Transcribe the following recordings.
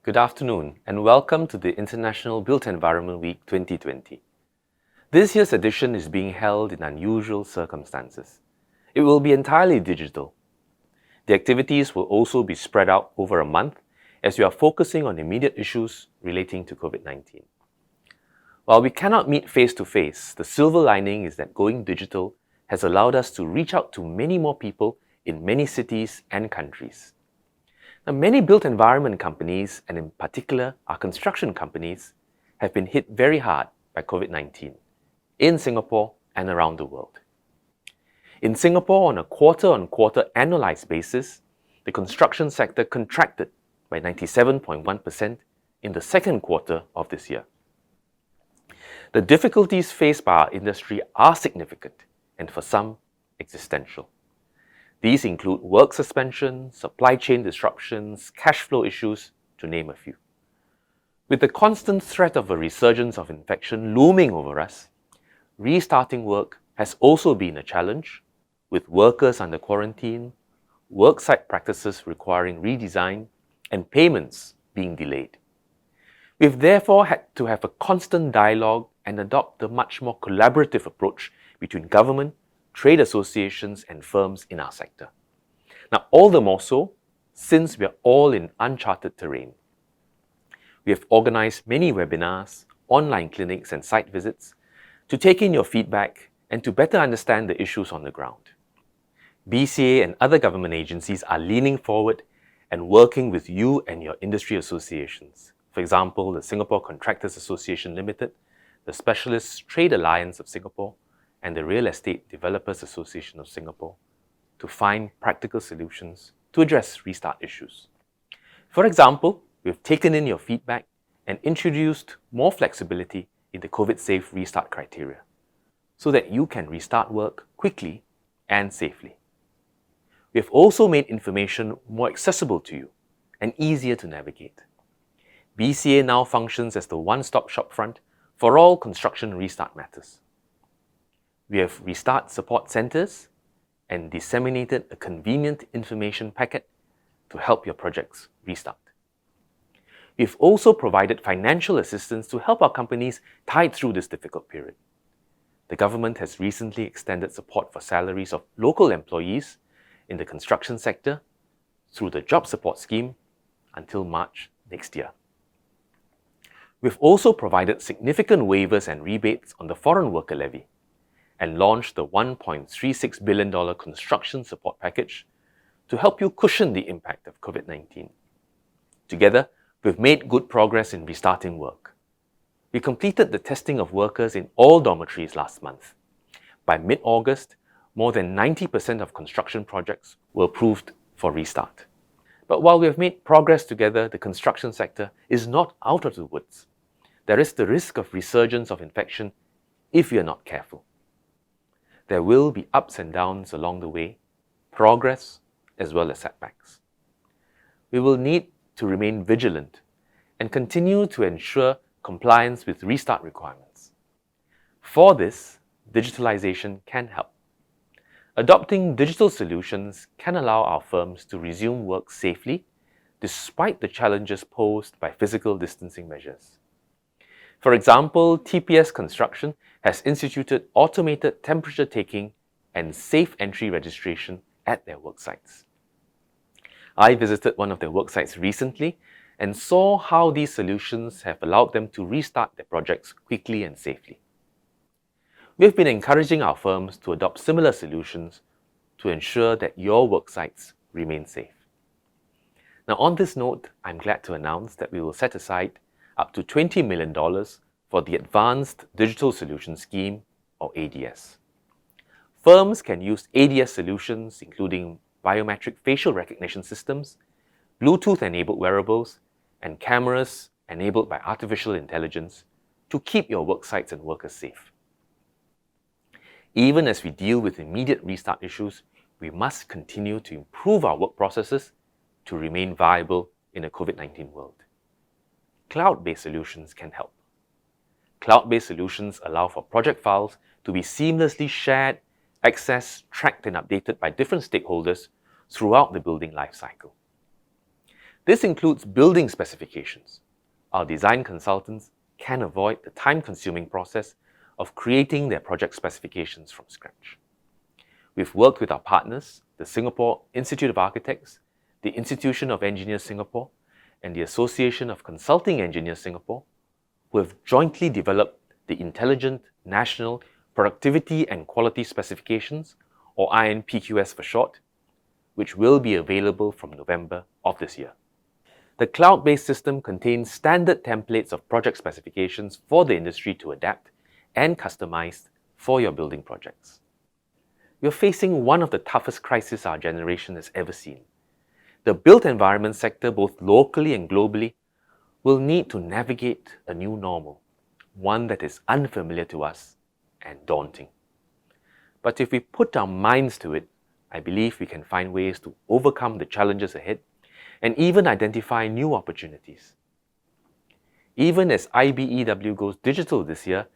Good afternoon and welcome to the International Built Environment Week 2020. This year's edition is being held in unusual circumstances. It will be entirely digital. The activities will also be spread out over a month as we are focusing on immediate issues relating to COVID-19. While we cannot meet face-to-face, the silver lining is that going digital has allowed us to reach out to many more people in many cities and countries. Now, many built environment companies, and in particular our construction companies, have been hit very hard by COVID-19 in Singapore and around the world. In Singapore, on a quarter-on-quarter annualized basis, the construction sector contracted by 97.1% in the second quarter of this year. The difficulties faced by our industry are significant and for some, existential. These include work suspension, supply chain disruptions, cash flow issues, to name a few. With the constant threat of a resurgence of infection looming over us, restarting work has also been a challenge, with workers under quarantine, worksite practices requiring redesign, and payments being delayed. We've therefore had to have a constant dialogue and adopt a much more collaborative approach between government, trade associations and firms in our sector. Now, all the more so, since we are all in uncharted terrain. We have organized many webinars, online clinics and site visits to take in your feedback and to better understand the issues on the ground. BCA and other government agencies are leaning forward and working with you and your industry associations. For example, the Singapore Contractors Association Limited, the Specialist Trade Alliance of Singapore, and the Real Estate Developers Association of Singapore to find practical solutions to address restart issues. For example, we've taken in your feedback and introduced more flexibility in the COVID-safe restart criteria so that you can restart work quickly and safely. We have also made information more accessible to you and easier to navigate. BCA now functions as the one-stop shop front for all construction restart matters. We have restart support centers and disseminated a convenient information packet to help your projects restart. We've also provided financial assistance to help our companies tide through this difficult period. The government has recently extended support for salaries of local employees in the construction sector through the Job Support Scheme until March next year. We've also provided significant waivers and rebates on the foreign worker levy and launched the $1.36 billion construction support package to help you cushion the impact of COVID-19. Together, we've made good progress in restarting work. We completed the testing of workers in all dormitories last month. By mid-August, more than 90% of construction projects were approved for restart. But while we have made progress together, the construction sector is not out of the woods. There is the risk of resurgence of infection if we are not careful. There will be ups and downs along the way, progress as well as setbacks. We will need to remain vigilant and continue to ensure compliance with restart requirements. For this, digitalization can help. Adopting digital solutions can allow our firms to resume work safely despite the challenges posed by physical distancing measures. For example, TPS Construction has instituted automated temperature taking and safe entry registration at their worksites. I visited one of their worksites recently and saw how these solutions have allowed them to restart their projects quickly and safely. We have been encouraging our firms to adopt similar solutions to ensure that your worksites remain safe. Now, on this note, I'm glad to announce that we will set aside up to $20 million for the Advanced Digital Solutions Scheme, or ADS. Firms can use ADS solutions, including biometric facial recognition systems, Bluetooth-enabled wearables, and cameras enabled by artificial intelligence to keep your worksites and workers safe. Even as we deal with immediate restart issues, we must continue to improve our work processes to remain viable in a COVID-19 world. Cloud-based solutions can help. Cloud-based solutions allow for project files to be seamlessly shared, accessed, tracked and updated by different stakeholders throughout the building lifecycle. This includes building specifications. Our design consultants can avoid the time-consuming process of creating their project specifications from scratch. We've worked with our partners, the Singapore Institute of Architects, the Institution of Engineers Singapore, and the Association of Consulting Engineers Singapore, who have jointly developed the Intelligent National Productivity and Quality Specifications, or INPQS for short, which will be available from November of this year. The cloud-based system contains standard templates of project specifications for the industry to adapt and customize for your building projects. We are facing one of the toughest crises our generation has ever seen. The built environment sector, both locally and globally, will need to navigate a new normal, one that is unfamiliar to us and daunting. But if we put our minds to it, I believe we can find ways to overcome the challenges ahead and even identify new opportunities. Even as IBEW goes digital this year,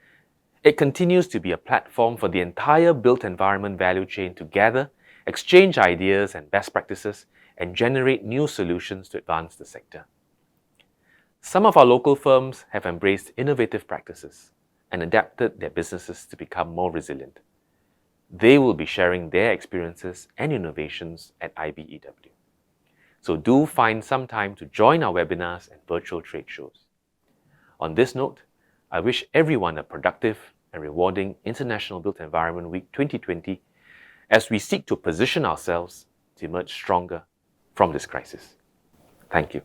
it continues to be a platform for the entire built environment value chain to gather, exchange ideas and best practices, and generate new solutions to advance the sector. Some of our local firms have embraced innovative practices and adapted their businesses to become more resilient. They will be sharing their experiences and innovations at IBEW. So do find some time to join our webinars and virtual trade shows. On this note, I wish everyone a productive and rewarding International Built Environment Week 2020 as we seek to position ourselves to emerge stronger from this crisis. Thank you.